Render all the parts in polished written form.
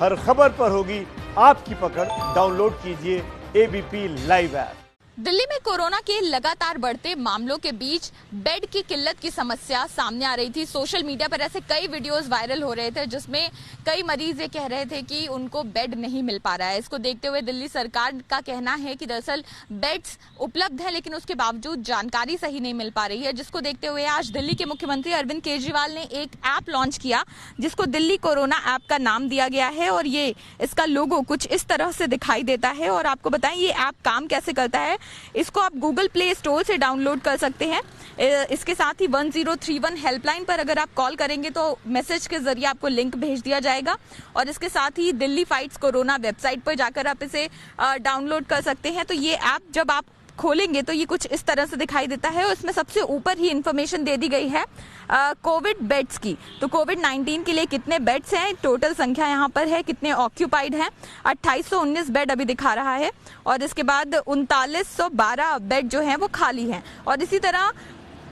हर खबर पर होगी आपकी पकड़। डाउनलोड कीजिए एबीपी लाइव ऐप। दिल्ली में कोरोना के लगातार बढ़ते मामलों के बीच बेड की किल्लत की समस्या सामने आ रही थी। सोशल मीडिया पर ऐसे कई वीडियोस वायरल हो रहे थे जिसमें कई मरीज ये कह रहे थे कि उनको बेड नहीं मिल पा रहा है। इसको देखते हुए दिल्ली सरकार का कहना है कि दरअसल बेड्स उपलब्ध है लेकिन उसके बावजूद जानकारी सही नहीं मिल पा रही है, जिसको देखते हुए आज दिल्ली के मुख्यमंत्री अरविंद केजरीवाल ने एक ऐप लॉन्च किया जिसको दिल्ली कोरोना ऐप का नाम दिया गया है और ये इसका लोगो कुछ इस तरह से दिखाई देता है। और आपको बताएं ये ऐप काम कैसे करता है। इसको आप गूगल प्ले स्टोर से डाउनलोड कर सकते हैं। इसके साथ ही 1031 हेल्पलाइन पर अगर आप कॉल करेंगे तो मैसेज के जरिए आपको लिंक भेज दिया जाएगा और इसके साथ ही दिल्ली फाइट्स कोरोना वेबसाइट पर जाकर आप इसे डाउनलोड कर सकते हैं। तो ये ऐप जब आप खोलेंगे तो ये कुछ इस तरह से दिखाई देता है और इसमें सबसे ऊपर ही इंफॉर्मेशन दे दी गई है कोविड बेड्स की। तो कोविड-19 के लिए कितने बेड्स हैं, टोटल संख्या यहाँ पर है, कितने ऑक्यूपाइड हैं। 2819 बेड अभी दिखा रहा है और इसके बाद 3912 बेड जो हैं वो खाली हैं। और इसी तरह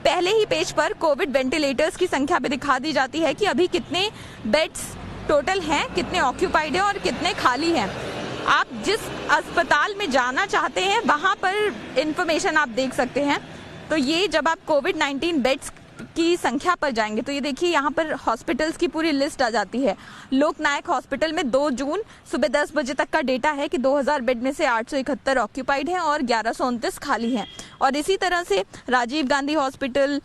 पहले ही पेज पर कोविड वेंटिलेटर्स की संख्या भी दिखा दी जाती है कि अभी कितने बेड्स टोटल हैं, कितने ऑक्यूपाइड हैं और कितने खाली हैं। आप जिस अस्पताल में जाना चाहते हैं वहां पर इंफॉर्मेशन आप देख सकते हैं। तो ये जब आप कोविड-19 बेड्स की संख्या पर जाएंगे तो ये देखिए यहाँ पर हॉस्पिटल्स की पूरी लिस्ट आ जाती है। लोकनायक हॉस्पिटल में 2 जून सुबह 10 बजे तक का डेटा है कि 2000 बेड में से 871 ऑक्यूपाइड हैं और 1129 खाली हैं। और इसी तरह से Rajiv Gandhi hospital,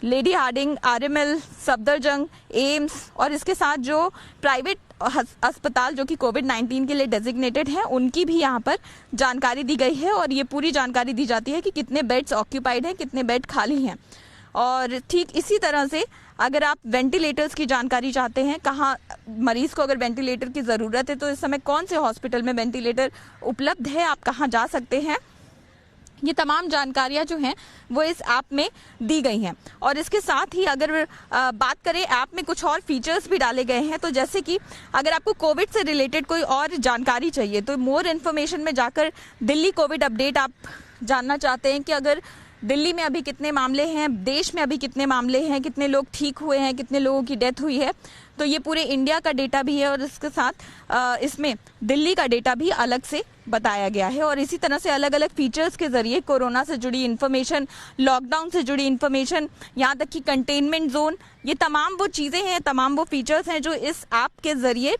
lady Hardinge, RML, Safdarjung, AIIMS और इसके साथ जो प्राइवेट अस्पताल जो कि कोविड-19 के लिए डेजिग्नेटेड हैं उनकी भी यहाँ पर जानकारी दी गई है और ये पूरी जानकारी दी जाती है कि कितने बेड्स ऑक्यूपाइड हैं, कितने बेड खाली हैं। और ठीक इसी तरह से अगर आप वेंटिलेटर्स की जानकारी चाहते हैं, कहाँ मरीज को अगर वेंटिलेटर की ज़रूरत है तो इस समय कौन से हॉस्पिटल में वेंटिलेटर उपलब्ध है, आप कहाँ जा सकते हैं, ये तमाम जानकारियां जो हैं वो इस ऐप में दी गई हैं। और इसके साथ ही अगर बात करें ऐप में कुछ और फीचर्स भी डाले गए हैं। तो जैसे कि अगर आपको कोविड से रिलेटेड कोई और जानकारी चाहिए तो मोर इन्फॉर्मेशन में जाकर दिल्ली कोविड अपडेट आप जानना चाहते हैं कि अगर दिल्ली में अभी कितने मामले हैं, देश में अभी कितने मामले हैं, कितने लोग ठीक हुए हैं, कितने लोगों की डेथ हुई है, तो ये पूरे इंडिया का डेटा भी है और इसके साथ इसमें दिल्ली का डेटा भी अलग से बताया गया है। और इसी तरह से अलग अलग फीचर्स के जरिए कोरोना से जुड़ी इन्फॉर्मेशन, लॉकडाउन से जुड़ी इन्फॉर्मेशन, यहाँ तक कि कंटेनमेंट जोन, ये तमाम वो चीज़ें हैं, तमाम वो फीचर्स हैं जो इस ऐप के जरिए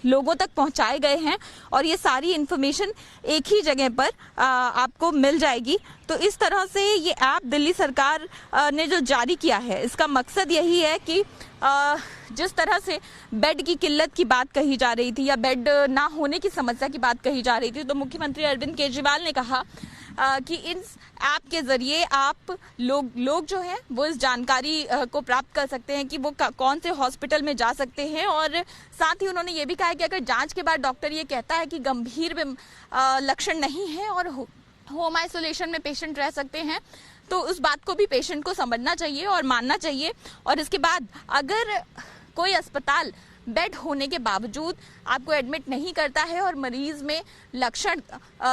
लोगों तक पहुंचाए गए हैं और ये सारी इन्फॉर्मेशन एक ही जगह पर आपको मिल जाएगी। तो इस तरह से ये ऐप दिल्ली सरकार ने जो जारी किया है इसका मकसद यही है कि जिस तरह से बेड की किल्लत की बात कही जा रही थी या बेड ना होने की समस्या की बात कही जा रही थी, तो मुख्यमंत्री अरविंद केजरीवाल ने कहा कि इस ऐप के जरिए आप लोग जो हैं वो इस जानकारी को प्राप्त कर सकते हैं कि वो कौन से हॉस्पिटल में जा सकते हैं। और साथ ही उन्होंने ये भी कहा कि अगर जांच के बाद डॉक्टर ये कहता है कि गंभीर लक्षण नहीं है और होम आइसोलेशन में पेशेंट रह सकते हैं तो उस बात को भी पेशेंट को समझना चाहिए और मानना चाहिए। और इसके बाद अगर कोई अस्पताल बेड होने के बावजूद आपको एडमिट नहीं करता है और मरीज में लक्षण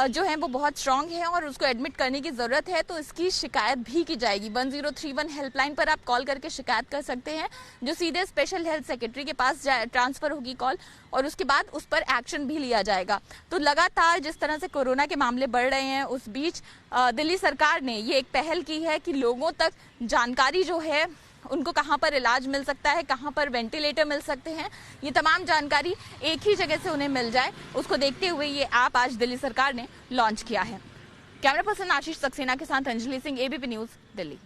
जो हैं वो बहुत स्ट्रांग है और उसको एडमिट करने की ज़रूरत है तो इसकी शिकायत भी की जाएगी। 1031 हेल्पलाइन पर आप कॉल करके शिकायत कर सकते हैं जो सीधे स्पेशल हेल्थ सेक्रेटरी के पास ट्रांसफ़र होगी कॉल और उसके बाद उस पर एक्शन भी लिया जाएगा। तो लगातार जिस तरह से कोरोना के मामले बढ़ रहे हैं उस बीच दिल्ली सरकार ने ये एक पहल की है कि लोगों तक जानकारी जो है उनको कहाँ पर इलाज मिल सकता है, कहाँ पर वेंटिलेटर मिल सकते हैं, ये तमाम जानकारी एक ही जगह से उन्हें मिल जाए, उसको देखते हुए ये ऐप आज दिल्ली सरकार ने लॉन्च किया है। कैमरा पर्सन आशीष सक्सेना के साथ अंजलि सिंह, एबीपी न्यूज़, दिल्ली।